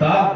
তার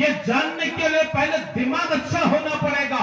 یہ جاننے کے لیے پہلے دماغ اچھا ہونا پڑے گا،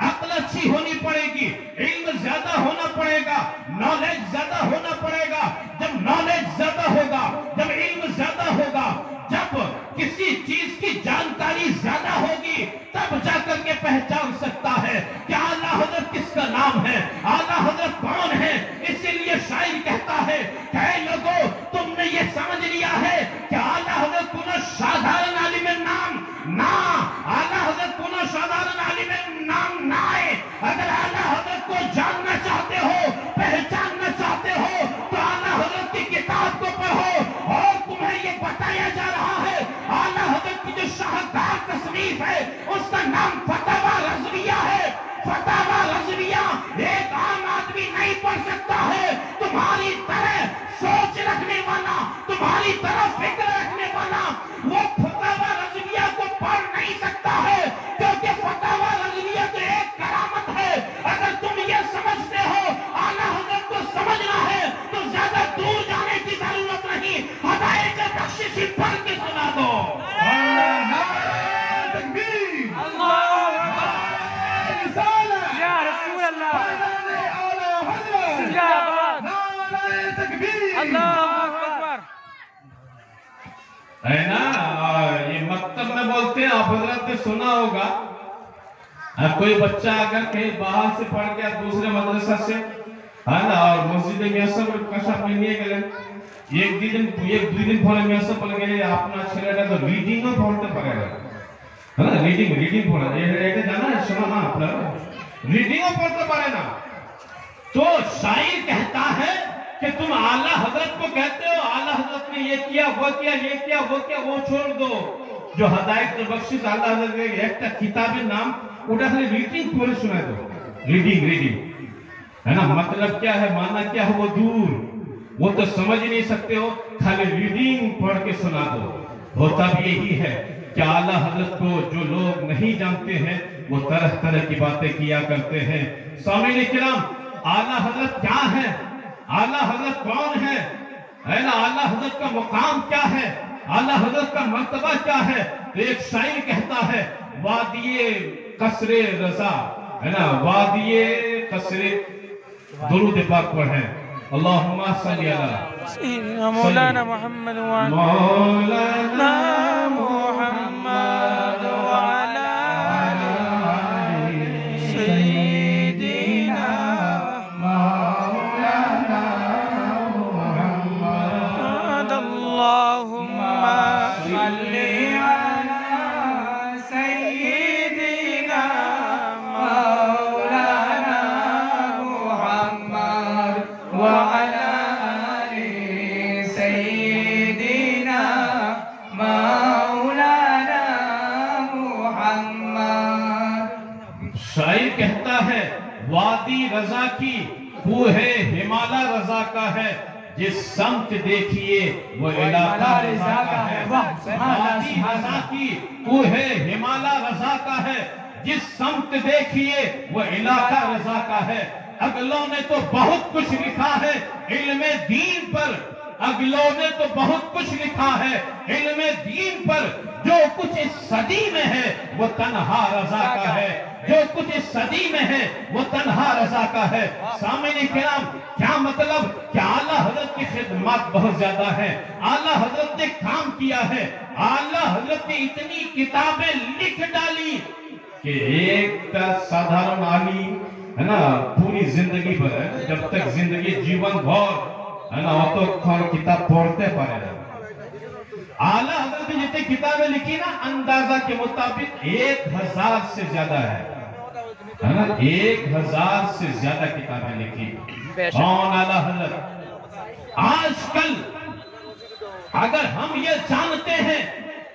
عقل اچھی ہونی پڑے گی، علم زیادہ ہونا پڑے گا، نالج زیادہ ہونا پڑے گا۔ جب نالج زیادہ ہوگا، جب علم زیادہ ہوگا، جب کسی چیز کی جانکاری زیادہ ہوگی، تب جا کر کے پہچان سکتا ہے کہ اعلیٰ حضرت کس کا نام ہے، اعلیٰ حضرت کون ہے۔ اسی لیے شاعر کہتا ہے کہ اے لوگو تم نے یہ سمجھ لیا ہے کہ اعلیٰ حضرت کو سادھارن عالم نام نہ، اعلیٰ حضرت کو سادھارن عالم نام نہ ہے۔ اگر اعلیٰ حضرت کو جاننا چاہتے ہو، پہچاننا چاہتے ہو، تو اعلیٰ حضرت کی کتاب کو پڑھو، اور تمہیں یہ بتایا جا رہا ہے اعلیٰ حضرت کی جو شاہکار تصنیف ہے اس کا نام فتاوی رضویہ ہے۔ فتاوی رضویہ ایک عام آدمی نہیں پڑھ سکتا ہے، تمہاری طرح سوچ رکھنے والا، تمہاری طرح فکر رکھنے والا وہ فتاوی رضویہ کو پڑھ نہیں سکتا ہے، کیونکہ فتاوی رضویہ تو ایک کرامت ہے۔ اگر تم یہ سمجھتے ہو اعلیٰ حضرت کو سمجھنا ہے تو زیادہ دور جانے کی ضرورت نہیں، ہدایت بخشش پڑھ کے سنا دو۔ ہے نا، یہ مکتب میں بولتے ہیں، آپ حضرت نے سنا ہوگا، کوئی بچہ اگر کہیں باہر سے پڑھ کے دوسرے مدرسہ سے ہے نا اور مسجد میں سب کشا پہنیے گئے ایک دو دن پھولے میں سب پڑھ گئے اپنا چھلے تو ریڈنگ پڑھتے پڑے گا ہے نا، ریڈنگ پڑھا یہ جانا ہے، سنا نا اپنا ریڈنگ پڑھتے پڑے نا۔ تو شاعر کہتا ہے کہ تم اعلیٰ حضرت کو کہتے ہو اعلیٰ حضرت نے یہ کیا وہ کیا یہ کیا وہ کیا، وہ چھوڑ دو۔ جو ہدایت بخشش اعلیٰ حضرت نے ایک کتاب نام اٹھا سے ریڈنگ پورے سنا دو، ریڈنگ ہے نا، مطلب کیا ہے، معنی کیا ہے وہ دور، وہ تو سمجھ نہیں سکتے ہو، خالی ریڈنگ پڑھ کے سنا دو۔ ہوتا بھی یہی ہے کہ اعلیٰ حضرت کو جو لوگ نہیں جانتے ہیں وہ طرح طرح کی باتیں کیا کرتے ہیں۔ سامعین کرام، اعلیٰ حضرت کیا ہے، اعلیٰ حضرت کون ہے نا، اعلیٰ حضرت کا مقام کیا ہے، اعلیٰ حضرت کا مرتبہ کیا ہے۔ تو ایک شاعر کہتا ہے وادی قصر رضا ہے نا، وادی قصر، درود پاک پڑھیں، اللہم صلی علی مولانا محمد مولانا محمد وعلى سيدنا مولانا محمد اللهم صل على سيدنا مولانا محمد وعلى سيدنا مولانا محمد۔ شاعر کہتا ہے وادی رضا کی کوہ ہمالا رضا کا ہے، جس سمت دیکھیے وہ علاقہ رضا کا ہے۔ وادی رضا کی کوہ ہمالا رضا کا ہے، جس سمت دیکھیے وہ علاقہ رضا کا ہے۔ اگلوں نے تو بہت کچھ لکھا ہے علم دین پر، اگلوں نے تو بہت کچھ لکھا ہے علم دین پر، جو کچھ اس صدی میں ہے وہ تنہا رضا کا ہے، جو کچھ اس صدی میں ہے وہ تنہا رضا کا ہے۔ سامعین کرام، کیا مطلب کہ اعلیٰ حضرت کی خدمات بہت زیادہ ہیں، اعلیٰ حضرت نے کام کیا ہے، اعلیٰ حضرت نے اتنی کتابیں لکھ ڈالی کہ ایک سادھارن عالم ہے نا پوری زندگی پر ہے، جب تک زندگی جیون بھر ہے نا وہ تو کتاب پڑھتے پڑے رہے۔ اعلیٰ حضرت نے جتنی کتابیں لکھی نا اندازہ کے مطابق 1000 سے زیادہ ہے نا، 1000 سے زیادہ کتابیں لکھی۔ کون اعلیٰ حضرت؟ آج کل اگر ہم یہ جانتے ہیں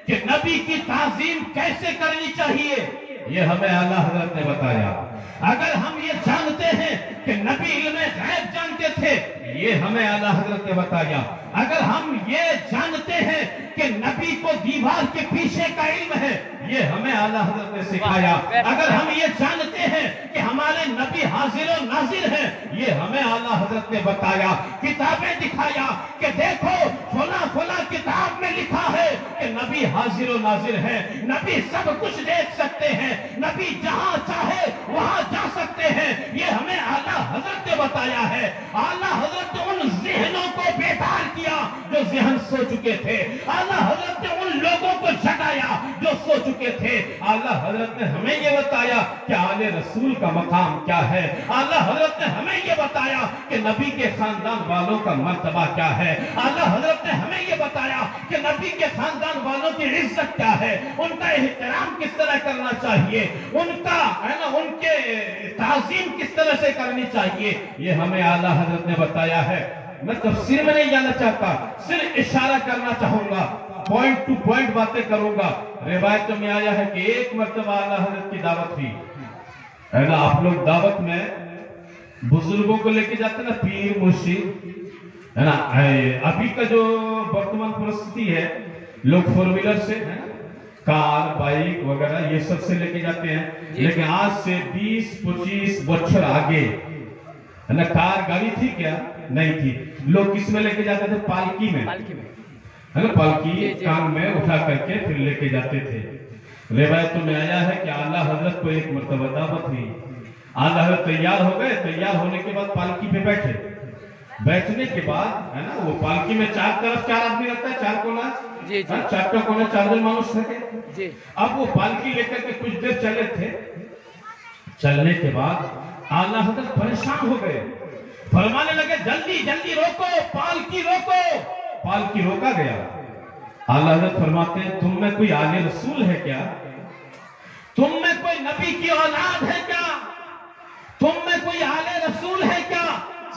کہ نبی کی تعظیم کیسے کرنی چاہیے، یہ ہمیں اعلیٰ حضرت نے بتایا۔ اگر ہم یہ جانتے ہیں کہ نبی علم غیب جانتے تھے، یہ ہمیں اعلیٰ حضرت نے بتایا۔ اگر ہم یہ جانتے ہیں کہ نبی کو دیوار کے پیچھے کا علم ہے، یہ ہمیں اعلیٰ حضرت نے سکھایا. اگر ہم یہ جانتے ہیں کہ ہمارے نبی حاضر و ناظر ہیں، یہ ہمیں اعلیٰ حضرت نے بتایا، کتابیں دکھایا کہ دیکھو فلاں فلاں کتاب میں لکھا ہے کہ نبی حاضر و ناظر ہے، نبی سب کچھ دیکھ سکتے ہیں، نبی جہاں چاہے وہاں جا سکتے ہیں. یہ ہمیں اعلیٰ حضرت نے بتایا ہے. اعلیٰ حضرت نے ان ذہنوں کو بیدار کیا جو ذہن سو چکے تھے. اعلیٰ حضرت نے ان لوگوں کو جگایا جو سو چکے تھے. اعلیٰ حضرت نے ہمیں یہ بتایا کہ آل رسول کا مقام کیا ہے. اعلیٰ حضرت نے ہمیں یہ بتایا کہ نبی کے خاندان والوں کا مرتبہ کیا ہے. اعلیٰ حضرت نے ہمیں یہ بتایا کہ نبی کے خاندان والوں کی عزت کیا ہے، ان کا احترام کس طرح کرنا چاہیے، ان کا ان کے تعظیم کس طرح سے کرنی چاہیے. یہ ہمیں اعلیٰ حضرت نے بتایا ہے. میں تفسیر میں نہیں جانا چاہتا، صرف اشارہ کرنا چاہوں گا، پوائنٹ ٹو پوائنٹ باتیں کروں گا. روایتوں میں آیا ہے کہ ایک مرتبہ اعلیٰ حضرت کی دعوت ہوئی ہے نا. آپ لوگ دعوت میں بزرگوں کو لے کے جاتے نا، پیر مرشد ہے نا. ابھی کا جو برتمان پرستتی ہے، لوگ فور ویلر سے کار بائک وغیرہ یہ سب سے لے کے جاتے ہیں. لیکن آج سے 20-25 بچر آگے ہے نا، کار گاڑی تھی کیا؟ نہیں تھی. لوگ کس میں لے کے جاتے تھے؟ پالکی میں ہے نا. پالکی کان میں اٹھا کر کے پھر لے کے جاتے تھے. روایتوں میں آیا ہے کہ اعلیٰ حضرت کو ایک مرتبہ دعوت ہوئی. اعلیٰ حضرت تیار ہو گئے. تیار ہونے کے بعد پالکی پہ بیٹھے. بیٹھنے کے بعد ہے نا، وہ پالکی میں چار طرف 4 آدمی رہتا ہے، 4 کونا، 4 کا کونا 4 جن مانوس رہتے. اب وہ پالکی لے کر کے کچھ دیر چلے تھے. چلنے کے بعد اعلیٰ حضرت پریشان ہو گئے. فرمانے لگے جلدی جلدی روکو، پالکی روکو. پالکی روکا گیا. اعلیٰ حضرت فرماتے ہیں تم میں کوئی آل رسول ہے کیا؟ تم میں کوئی نبی کی اولاد ہے کیا؟ تم میں کوئی آل رسول ہے کیا؟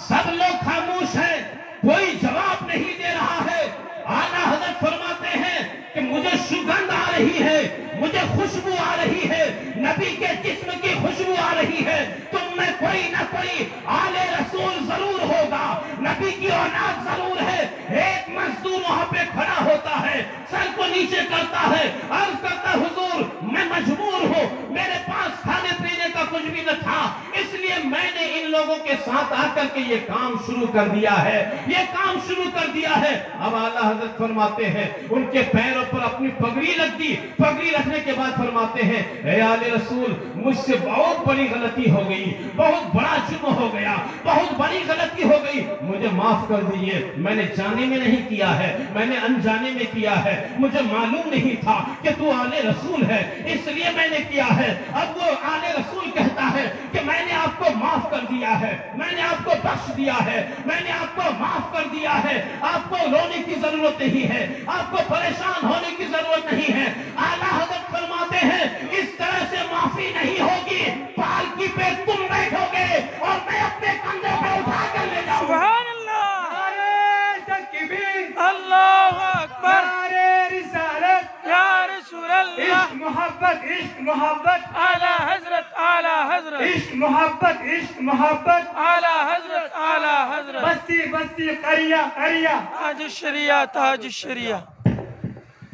سب لوگ خاموش ہیں، کوئی جواب نہیں دے رہا ہے. اعلیٰ حضرت فرماتے ہیں کہ مجھے سگندھ آ رہی ہے، مجھے خوشبو آ رہی ہے، نبی کے جسم کی خوشبو آ رہی ہے. تم میں کوئی نہ کوئی آل رسول ضرور ہوگا، نبی کی اولاد ضرور ہے. ایک مزدور وہاں پہ کھڑا ہوتا ہے، سر کو نیچے کرتا ہے، عرض کرتا حضور میں مجبور ہوں، میرے پاس کھانے پینے کا کچھ بھی نہ تھا، اس لیے میں نے ان لوگوں کے ساتھ آ کر کے یہ کام شروع کر دیا ہے، یہ کام شروع کر دیا ہے. اب اعلیٰ حضرت فرماتے ہیں ان کے پیروں پر اپنی پگڑی رکھ دی. پگڑی رکھنے کے بعد فرماتے ہیں اے آل رسول مجھ سے بہت بڑی غلطی ہو گئی، بہت بڑا جرم ہو گیا، بہت بڑی غلطی ہو گئی، مجھے معاف کر دیجئے. میں نے جانے میں نہیں کیا ہے، میں نے انجانے میں کیا ہے، مجھے معلوم نہیں تھا کہ تو آل رسول ہے، اس لیے میں نے کیا ہے. اب وہ آل رسول کہتا ہے کہ میں نے آپ کو معاف کر دیا ہے، میں نے آپ کو بخش دیا ہے، میں نے آپ کو معاف کر دیا ہے. آپ کو رونے کی ضرورت نہیں ہے، آپ کو پریشان ہونے کی ضرورت نہیں ہے. اعلیٰ حضرت فرماتے ہیں اس طرح سے معافی نہیں ہوگی. پالکی پہ تم بیٹھو گے اور میں اپنے کندھے پہ اٹھا کر لے جاؤں. سبحان اللہ، اللہ اکبر، رسالت یا رسول اللہ. عشق محبت، عشق محبت، اعلی حضرت، اعلی حضرت. عشق محبت، عشق محبت، اعلی حضرت، اعلی حضرت. بستی بستی، قریہ قریہ، تاج الشریعہ، تاج الشریعہ.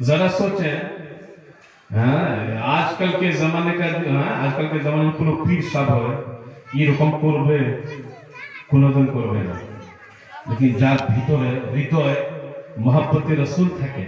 ذرا سوچیں آج کل کے زمانے میں কোনো পীর সাহেব হয় এরকম করবে কোনোদিন করবে না. লেকিন যার ভিতরে হৃদয় মহব্বতে রাসূল থাকে